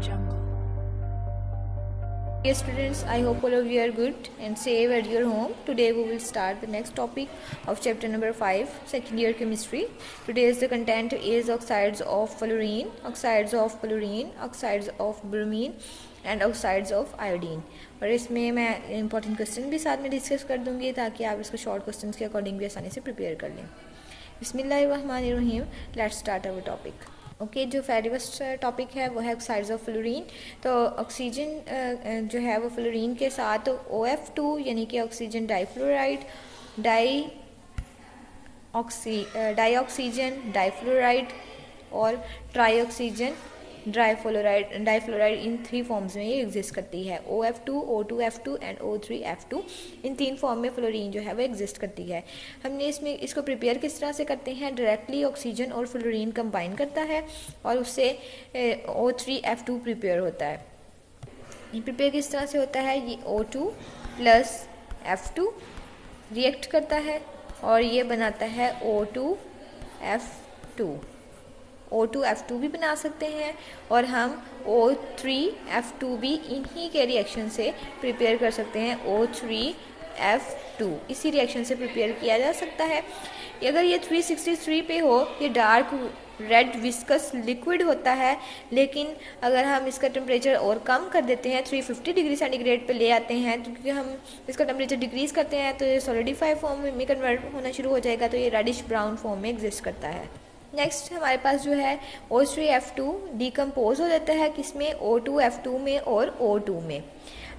Jungle. Dear students, I hope all of you are good and safe at your home. Today we will start the next topic of chapter number 5, second year chemistry. Today's the content is oxides of fluorine, oxides of chlorine, oxides of bromine and oxides of iodine. और इसमें मैं important question भी साथ में discuss कर दूंगी ताकि आप इसको शॉर्ट क्वेश्चन के अकॉर्डिंग भी आसानी से प्रिपेयर कर लें. बिस्मिल्लाहिर्रहमानिर्रहीम. Let's start our topic. Okay जो फर्स्ट टॉपिक है वो है ऑक्साइड्स ऑफ फ्लोरीन. तो ऑक्सीजन जो है वो फ्लोरीन के साथ OF2 यानी कि ऑक्सीजन डाइफ्लोराइड, डाईऑक्सीजन डाइफ्लोराइड और ट्राईऑक्सीजन डाइफ्लोराइड इन 3 फॉर्म्स में ये एग्जिस्ट करती है. OF2, O2F2 and O3F2 in 3 form में फ्लोरीन जो है वो एग्जिस्ट करती है. हमने इसको प्रिपेयर किस तरह से करते हैं? डायरेक्टली ऑक्सीजन और फ्लोरीन कंबाइन करता है और उससे O3F2 प्रिपेयर होता है. ये प्रिपेयर किस तरह से होता है? ये O2 प्लस F2 रिएक्ट करता है और ये बनाता है O2F2. O2F2 भी बना सकते हैं और हम O3F2 भी इन्हीं के रिएक्शन से प्रिपेयर कर सकते हैं. O3F2 इसी रिएक्शन से प्रिपेयर किया जा सकता है. अगर ये 363 पे हो, ये डार्क रेड विस्कस लिक्विड होता है, लेकिन अगर हम इसका टेम्परेचर और कम कर देते हैं 350 डिग्री सेंटीग्रेड पे ले आते हैं, तो क्योंकि हम इसका टेम्परेचर डिक्रीज करते हैं तो ये सॉलिडिफाइड फॉर्म में कन्वर्ट होना शुरू हो जाएगा, तो ये रेडिश ब्राउन फॉर्म में एग्जिस्ट करता है. नेक्स्ट हमारे पास जो है O3F2 डिकम्पोज हो जाता है किसमें? O2F2 में और O2 में.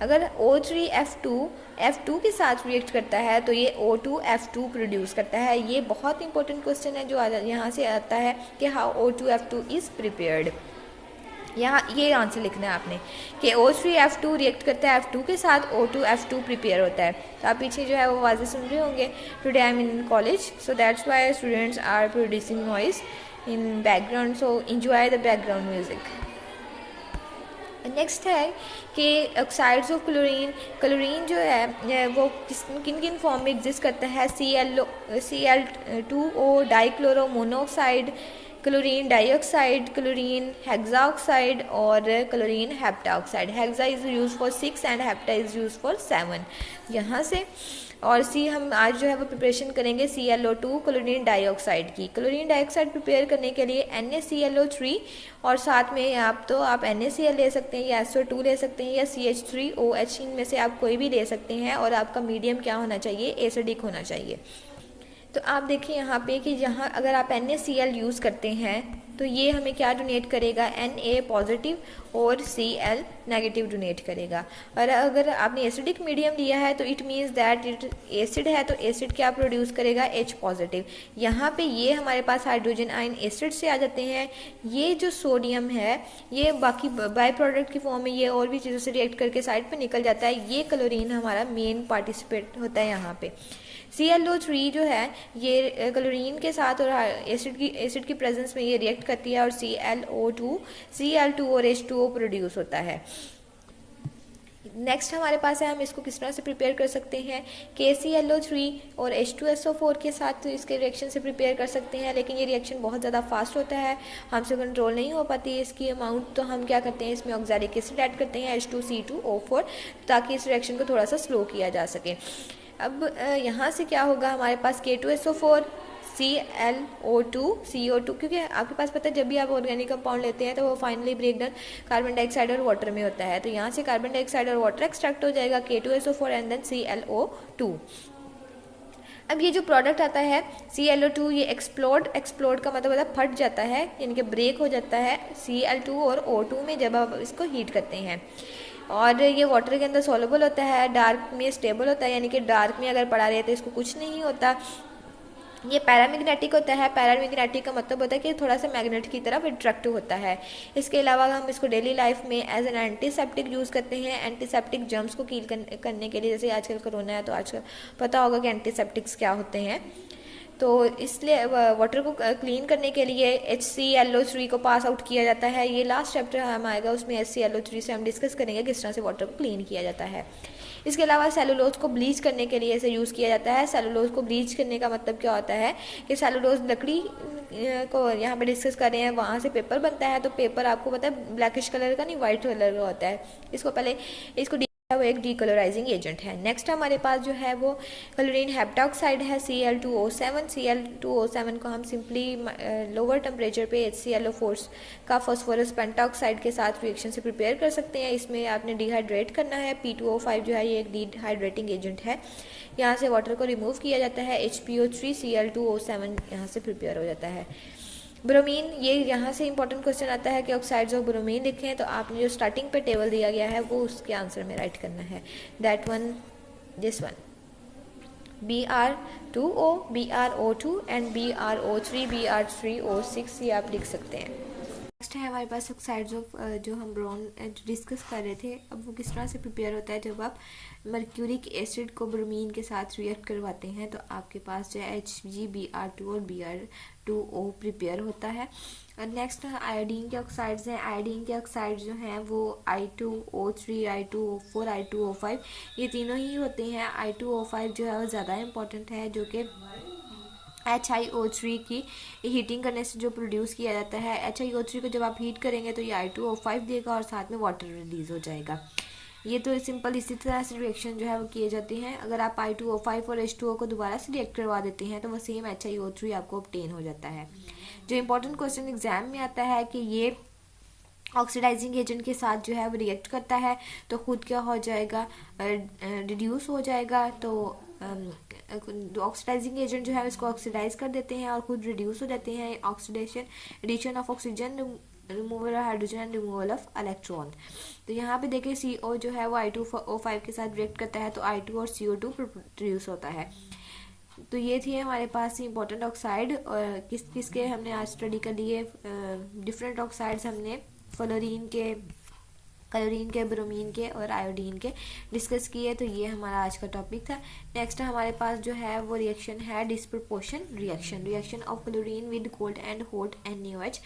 अगर O3F2 F2 के साथ रिएक्ट करता है तो ये O2F2 प्रोड्यूस करता है. ये बहुत इंपॉर्टेंट क्वेश्चन है जो यहाँ से आता है कि हाउ O2F2 इज़ प्रिपेयर्ड. यहाँ ये आंसर लिखना है आपने कि O3F2 रिएक्ट करता है F2 के साथ, O2F2 प्रिपेयर होता है. तो आप पीछे जो है वो वाज़े सुन रहे होंगे. Today I am in college, so that's why students are producing noise in background, so enjoy the background music. Next है कि ऑक्साइड्स ऑफ क्लोरीन जो है वो किन किन फॉर्म में एग्जिस्ट करता है? Cl2O dichloro monoxide, chlorine dioxide, chlorine hexaoxide और chlorine heptaoxide. Hexa is use for 6 and hepta is use for 7 यहाँ से. और हम आज जो है वो प्रिपरेशन करेंगे ClO2 क्लोरीन डाइऑक्साइड की. क्लोरीन डाइऑक्साइड प्रिपेयर करने के लिए NaClO3 और साथ में आप NaCl ले सकते हैं या SO2 ले सकते हैं या CH3OH, इनमें से आप कोई भी ले सकते हैं. और आपका मीडियम क्या होना चाहिए? एसिडिक होना चाहिए. तो आप देखिए यहाँ पे कि जहाँ अगर आप NaCl यूज़ करते हैं तो ये हमें क्या डोनेट करेगा? Na पॉजिटिव और Cl नेगेटिव डोनेट करेगा. और अगर आपने एसिडिक मीडियम लिया है तो it means that it acid है, तो एसिड क्या प्रोड्यूस करेगा? H positive. यहाँ पे ये हमारे पास हाइड्रोजन आयन एसिड से आ जाते हैं. ये जो सोडियम है ये बाकी बाय प्रोडक्ट की फॉर्म में ये और भी चीज़ों से रिएक्ट करके साइड पर निकल जाता है. ये क्लोरीन हमारा मेन पार्टिसिपेट होता है यहाँ पे. ClO3 जो है ये क्लोरीन के साथ और एसिड की प्रेजेंस में ये रिएक्ट करती है और Cl2 और H2O प्रोड्यूस होता है. नेक्स्ट हमारे पास है हम इसको किस तरह से प्रिपेयर कर सकते हैं? KClO3 और H2SO4 के साथ तो इसके रिएक्शन से प्रिपेयर कर सकते हैं, लेकिन ये रिएक्शन बहुत ज़्यादा फास्ट होता है, हमसे कंट्रोल नहीं हो पाती है इसकी अमाउंट. तो हम क्या करते हैं? इसमें ऑक्सैलिक एसिड ऐड करते हैं H2C2O4 ताकि इस रिएक्शन को थोड़ा सा स्लो किया जा सके. अब यहाँ से क्या होगा? हमारे पास K2SO4 ClO2 CO2, क्योंकि आपके पास पता है जब भी आप ऑर्गेनिक कंपाउंड लेते हैं तो वो finally break down carbon dioxide और वाटर में होता है. तो यहाँ से कार्बन डाइऑक्साइड और वाटर एक्सट्रैक्ट हो जाएगा K2SO4 एंड देन ClO2. अब ये जो प्रोडक्ट आता है ClO2 ये एक्सप्लोड का मतलब होता है फट जाता है, यानी कि ब्रेक हो जाता है Cl2 और O2 में जब आप इसको हीट करते हैं. और ये वाटर के अंदर सॉल्युबल होता है, डार्क में स्टेबल होता है, यानी कि डार्क में अगर पड़ा रहे तो इसको कुछ नहीं होता. ये पैरामैग्नेटिक होता है. पैरामैग्नेटिक का मतलब होता है कि थोड़ा सा मैग्नेट की तरफ अट्रैक्टिव होता है. इसके अलावा हम इसको डेली लाइफ में एज एन एंटीसेप्टिक यूज़ करते हैं, एंटीसेप्टिक जर्म्स को कील करने के लिए. जैसे आजकल कोरोना है तो आजकल पता होगा कि एंटीसेप्टिक्स क्या होते हैं. तो इसलिए वाटर को क्लीन करने के लिए HClO3 को पास आउट किया जाता है. ये लास्ट चैप्टर हम आएगा उसमें HClO3 से हम डिस्कस करेंगे किस तरह से वाटर को क्लीन किया जाता है. इसके अलावा सेलुलोज को ब्लीच करने के लिए इसे यूज़ किया जाता है। सेलुलोज को ब्लीच करने का मतलब क्या होता है कि सेलुलोज लकड़ी को यहाँ पे डिस्कस कर रहे हैं, वहाँ से पेपर बनता है। तो पेपर आपको पता है ब्लैकिश कलर का नहीं, वाइट कलर का होता है। इसको पहले इसको वो एक डीकलराइजिंग एजेंट है। नेक्स्ट हमारे पास जो है वो क्लोरीन हेप्टाक्साइड है Cl2O7। Cl2O7 को हम सिंपली लोअर टेम्परेचर पे HClO4 का फॉस्फोरस पेंटॉक्साइड के साथ रिएक्शन से प्रिपेयर कर सकते हैं। इसमें आपने डिहाइड्रेट करना है। P2O5 जो है ये एक डिहाइड्रेटिंग एजेंट है। यहाँ से वाटर को रिमूव किया जाता है, HPO3 Cl2O7 यहाँ से प्रिपेयर हो जाता है। ब्रोमीन, ये यहाँ से इंपॉर्टेंट क्वेश्चन आता है कि ऑक्साइड्स ऑफ ब्रोमीन लिखें, तो आपने जो स्टार्टिंग पे टेबल दिया गया है वो उसके आंसर में राइट करना है। That one, this one, Br2O, BrO2 and BrO3, Br3O6 ये आप लिख सकते हैं। नेक्स्ट है हमारे पास ऑक्साइड्स ऑफ जो हम ब्रोन डिस्कस कर रहे थे। अब वो किस तरह से प्रिपेयर होता है, जब आप मर्क्यूरिक एसिड को ब्रोमीन के साथ रिएक्ट करवाते हैं तो आपके पास जो है HgBr2 और Br2O प्रिपेयर होता है। और नेक्स्ट आयोडीन के ऑक्साइड्स हैं। आयोडीन के ऑक्साइड जो हैं वो I2O3, I2O4, I2O5 ये तीनों ही होते हैं। I2O5 जो है वो ज़्यादा इंपॉर्टेंट है, जो कि HiO3 की हीटिंग करने से जो प्रोड्यूस किया जाता है। HiO3 को जब आप हीट करेंगे तो ये I2O5 देगा और साथ में वाटर रिलीज हो जाएगा। ये तो सिंपल इसी तरह से रिएक्शन जो है वो किए जाते हैं। अगर आप I2O5 और H2O को दोबारा से रिएक्ट करवा देते हैं तो वो सेम HiO3 आपको ऑब्टेन हो जाता है। जो इंपॉर्टेंट क्वेश्चन एग्जाम में आता है कि ये ऑक्सीडाइजिंग एजेंट के साथ जो है वो रिएक्ट करता है तो खुद क्या हो जाएगा, रिड्यूस हो जाएगा। तो ऑक्सीडाइजिंग एजेंट जो है इसको ऑक्सीडाइज कर देते हैं और खुद रिड्यूस हो जाते हैं। Oxidation, addition of oxygen, removal of hydrogen and removal of electron. तो यहाँ पे देखिए CO जो है वो I2O5 के साथ रिएक्ट करता है तो I2 और CO2 प्रोड्यूस होता है। तो ये थी हमारे पास इंपॉर्टेंट ऑक्साइड, और किस किस के हमने आज स्टडी कर लिए। डिफरेंट ऑक्साइड्स हमने क्लोरीन के, ब्रोमीन के और आयोडीन के डिस्कस किए। तो ये हमारा आज का टॉपिक था। नेक्स्ट हमारे पास जो है वो रिएक्शन है disproportion reaction of chlorine with cold and hot NaOH।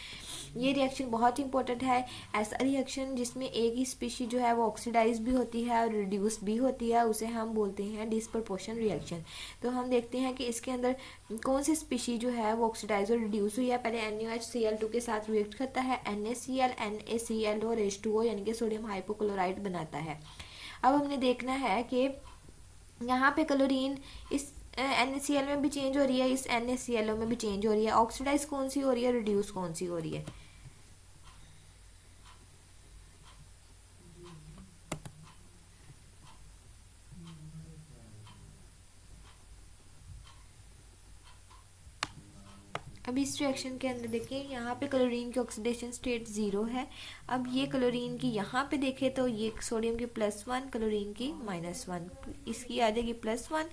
ये रिएक्शन बहुत इंपॉर्टेंट है। ऐसा रिएक्शन जिसमें एक ही स्पीशी जो है वो ऑक्सीडाइज भी होती है और रिड्यूस भी होती है, उसे हम बोलते हैं डिस्प्रपोर्शन रिएक्शन। तो हम देखते हैं कि इसके अंदर कौन सी स्पीशी जो है वो ऑक्सीडाइज और रिड्यूस हुई है। पहले NaOH Cl2 के साथ रिएक्ट करता है, NaCl, NaCl और H2O यानी कि सोडियम हाइपोक्लोराइड बनाता है। अब हमने देखना है कि यहाँ पे क्लोरीन इस NaCl में भी चेंज हो रही है, इस NaClO में भी चेंज हो रही है। ऑक्सीडाइज कौन सी हो रही है, रिड्यूस कौन सी हो रही है। अब इस रिएक्शन के अंदर देखिए यहाँ पे क्लोरीन की ऑक्सीडेशन स्टेट 0 है। अब ये क्लोरीन की यहाँ पे देखें तो ये सोडियम की +1, क्लोरीन की -1, इसकी आ जाएगी +1,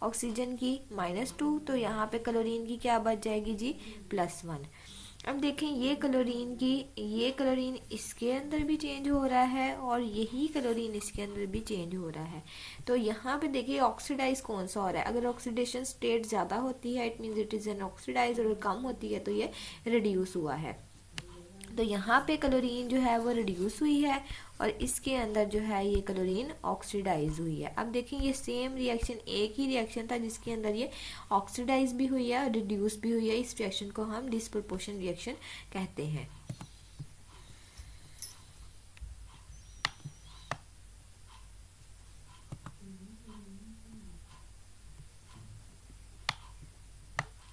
ऑक्सीजन की -2। तो यहाँ पे क्लोरीन की क्या बच जाएगी जी, +1। अब देखें ये क्लोरीन इसके अंदर भी चेंज हो रहा है और यही क्लोरीन इसके अंदर भी चेंज हो रहा है। तो यहाँ पे देखिए ऑक्सीडाइज कौन सा हो रहा है। अगर ऑक्सीडेशन स्टेट ज़्यादा होती है it means it is an oxidise, और कम होती है तो ये रिड्यूस हुआ है। तो यहाँ पे क्लोरीन जो है वो रिड्यूस हुई है और इसके अंदर जो है ये क्लोरीन ऑक्सीडाइज हुई है। अब देखिए ये सेम रिएक्शन, एक ही रिएक्शन था जिसके अंदर ये ऑक्सीडाइज भी हुई है और रिड्यूस भी हुई है। इस रिएक्शन को हम डिस्प्रपोर्शन रिएक्शन कहते हैं।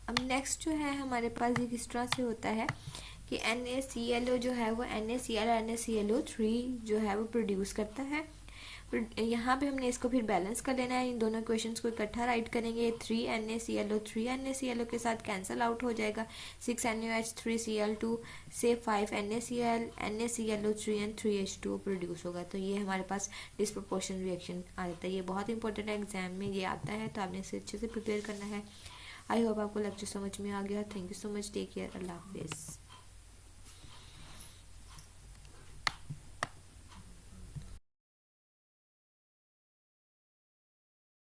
अब नेक्स्ट जो है हमारे पास ये किस तरह से होता है कि NaClO जो है वो NaCl और NaClO3 जो है वो प्रोड्यूस करता है। यहाँ पे हमने इसको फिर बैलेंस कर लेना है। इन दोनों क्वेश्चंस को इकट्ठा राइट करेंगे। 3 NaClO के साथ कैंसिल आउट हो जाएगा। 6 NaOH 3Cl2 से 5 NaCl, NaClO3 and 3H2O produce होगा। तो ये हमारे पास डिस्प्रपोर्शन रिएक्शन आ जाता है। ये बहुत इंपॉर्टेंट है, एग्जाम में ये आता है, तो आपने इसे अच्छे से प्रिपेयर करना है। आई होप आपको लेक्चर समझ में आ गया। Thank you so much, take care, अल्लाह हाफिज़।